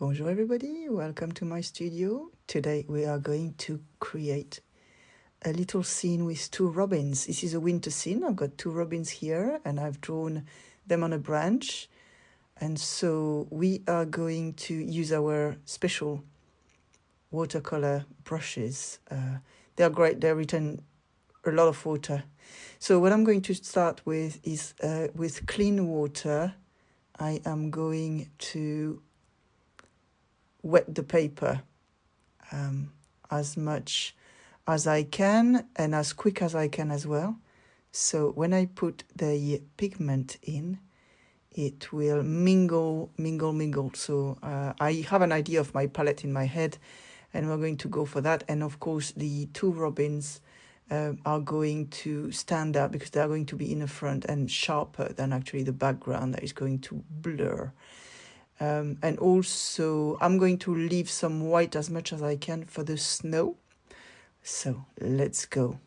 Bonjour everybody, welcome to my studio. Today we are going to create a little scene with two robins. This is a winter scene. I've got two robins here and I've drawn them on a branch. And so we are going to use our special watercolor brushes. They are great, they retain a lot of water. So what I'm going to start with is with clean water. I am going to wet the paper as much as I can and as quick as I can as well. So when I put the pigment in, it will mingle. So I have an idea of my palette in my head and we're going to go for that. And of course the two robins are going to stand out because they're going to be in the front and sharper than actually the background that is going to blur. And also I'm going to leave some white as much as I can for the snow. So let's go.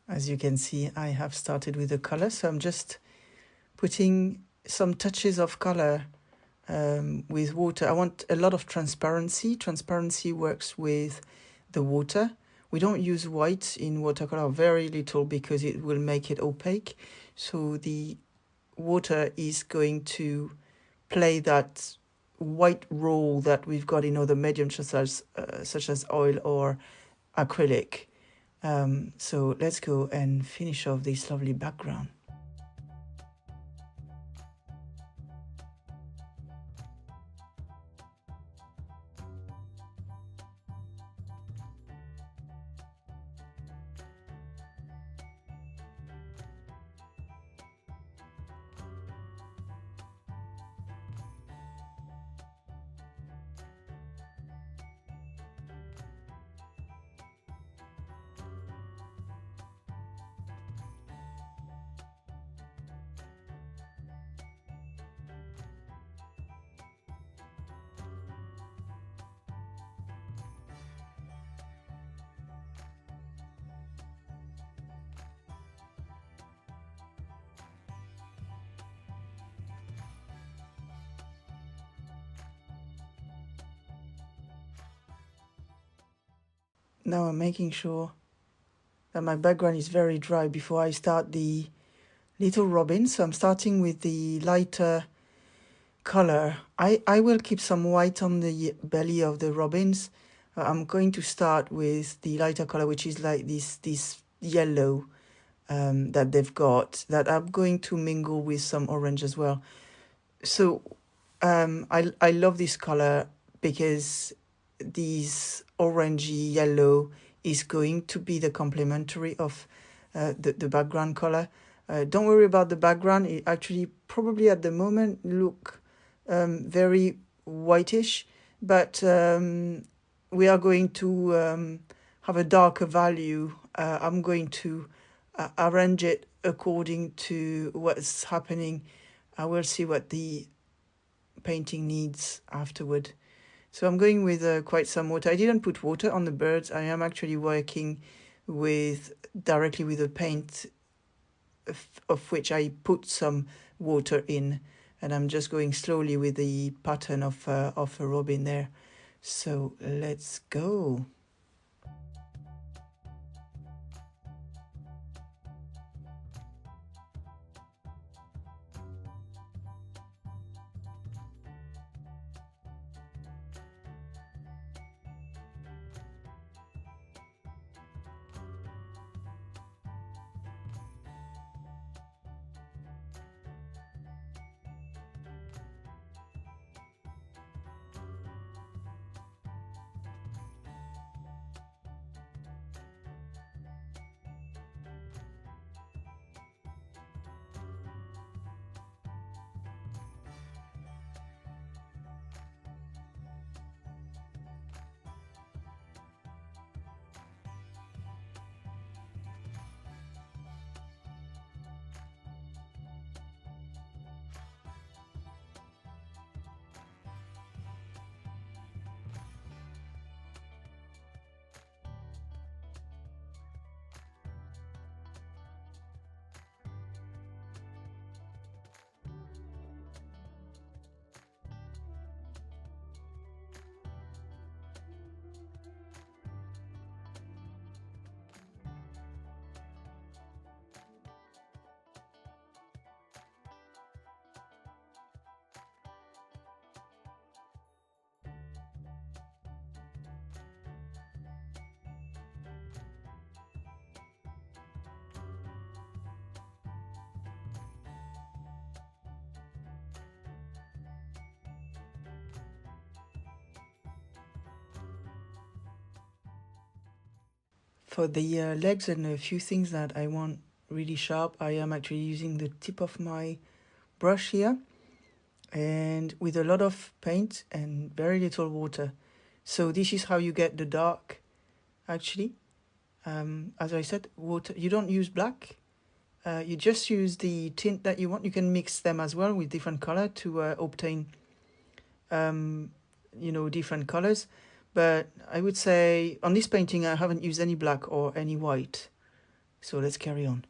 As you can see, I have started with the color, so I'm just putting some touches of color with water. I want a lot of transparency. Transparency works with the water. We don't use white in watercolor, very little, because it will make it opaque. So the water is going to play that white role that we've got in other mediums such as oil or acrylic. So let's go and finish off this lovely background. Now I'm making sure that my background is very dry before I start the little robin. So I'm starting with the lighter color. I will keep some white on the belly of the robins. I'm going to start with the lighter color, which is like this yellow that they've got, that I'm going to mingle with some orange as well. So I love this color because this orangey yellow is going to be the complementary of the background color. Don't worry about the background. It actually probably at the moment look very whitish, but we are going to have a darker value. I'm going to arrange it according to what's happening. I will see what the painting needs afterward. So I'm going with quite some water. I didn't put water on the birds. I am actually working with directly with the paint of which I put some water in, and I'm just going slowly with the pattern of a robin there. So let's go. For the legs and a few things that I want really sharp, I am actually using the tip of my brush here, and with a lot of paint and very little water. So this is how you get the dark, actually. As I said, water, you don't use black. You just use the tint that you want. You can mix them as well with different color to obtain, different colors. But I would say on this painting, I haven't used any black or any white. So let's carry on.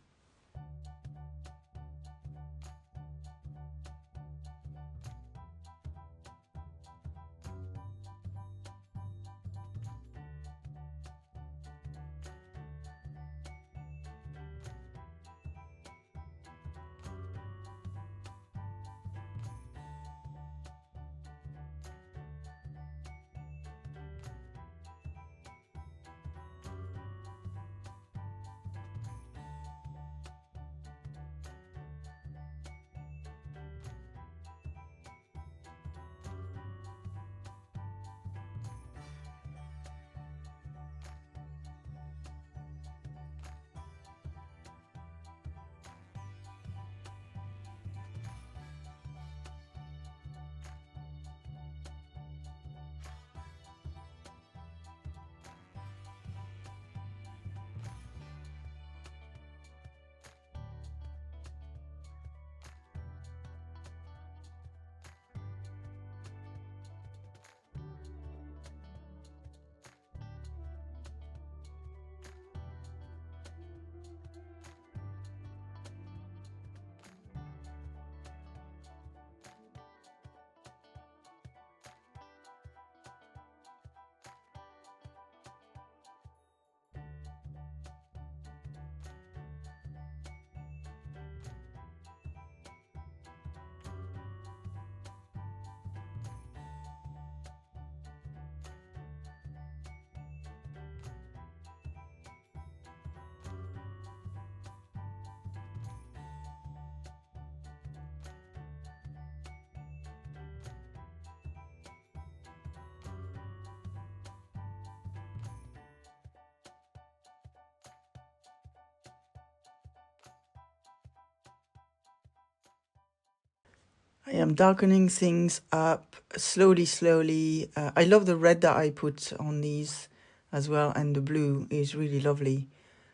I am darkening things up slowly. I love the red that I put on these as well, and the blue is really lovely.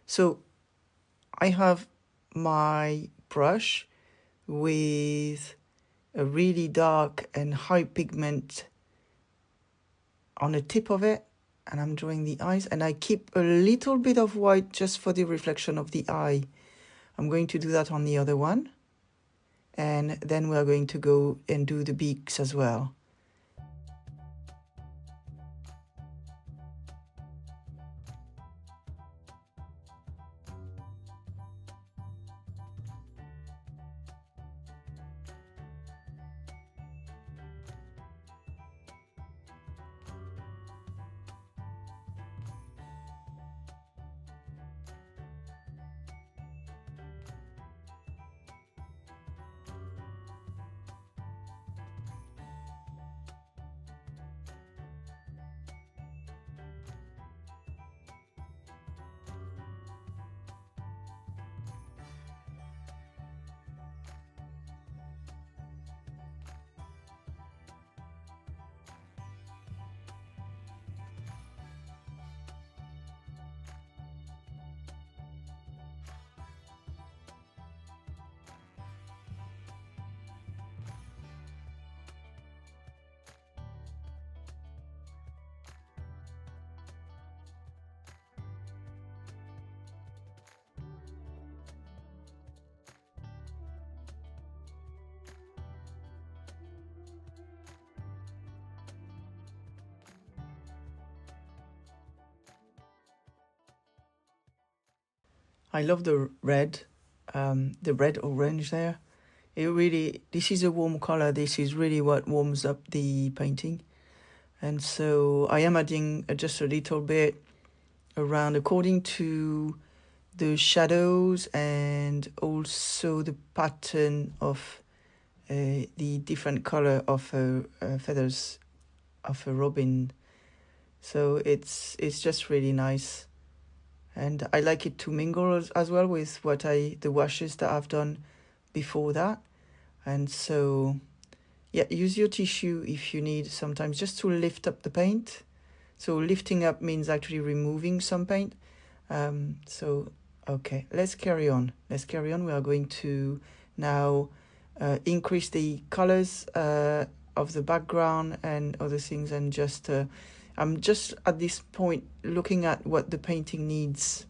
So I have my brush with a really dark and high pigment on the tip of it, and I'm drawing the eyes, and I keep a little bit of white just for the reflection of the eye. I'm going to do that on the other one. And then we're going to go and do the beaks as well. I love the red orange there. This is a warm color. This is really what warms up the painting. And so I am adding just a little bit around according to the shadows and also the pattern of the different color of feathers of a robin. So it's just really nice. and I like it to mingle as well with the washes that I've done before that. And so yeah, use your tissue if you need sometimes just to lift up the paint. So lifting up means actually removing some paint. So okay, let's carry on. We are going to now increase the colors of the background and other things, and just I'm just at this point looking at what the painting needs.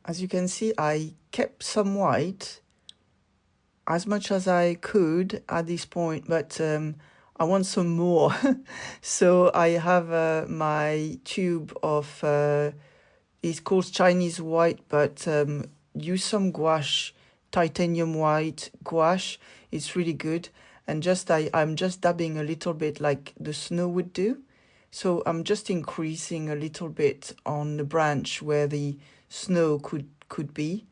As you can see, I kept some white as much as I could at this point, but I want some more. So I have my tube of, it's called Chinese white, but use some gouache, titanium white gouache. It's really good. And I'm just dabbing a little bit like the snow would do. So I'm just increasing a little bit on the branch where the snow could be.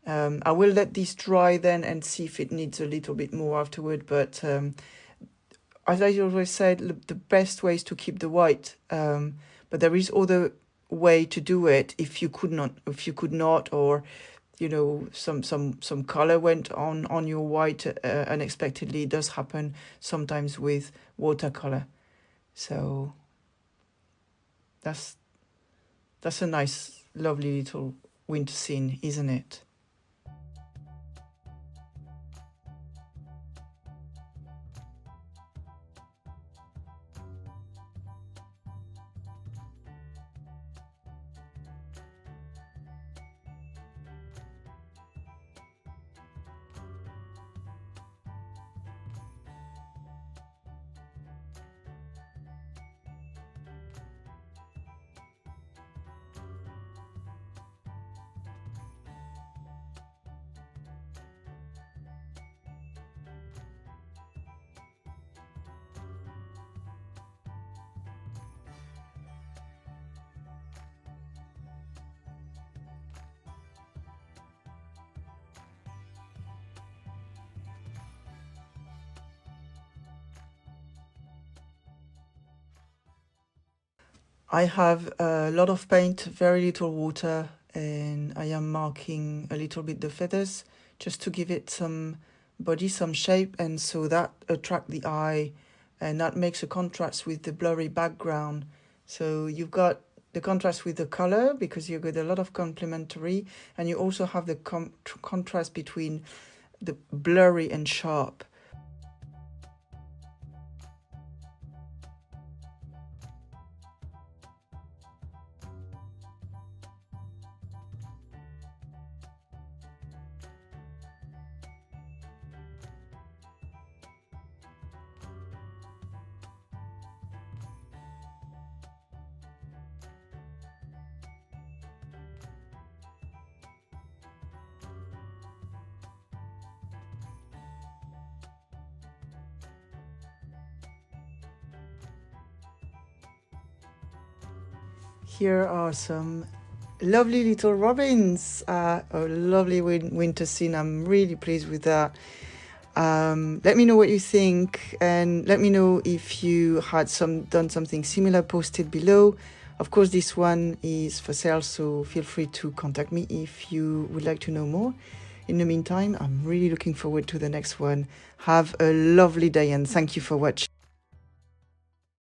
I will let this dry then and see if it needs a little bit more afterward. But as I always said, the best way is to keep the white. But there is other way to do it if you could not, or you know, some color went on your white unexpectedly. It does happen sometimes with watercolor. So that's a nice, lovely little winter scene, isn't it? I have a lot of paint, very little water, and I am marking a little bit the feathers just to give it some body, some shape, and so that attract the eye, and that makes a contrast with the blurry background. So you've got the contrast with the color because you get a lot of complementary, and you also have the contrast between the blurry and sharp. Here are some lovely little robins. A lovely winter scene. I'm really pleased with that. Let me know what you think, and let me know if you had done something similar. Posted below. Of course, this one is for sale, so feel free to contact me if you would like to know more. In the meantime, I'm really looking forward to the next one. Have a lovely day and thank you for watching.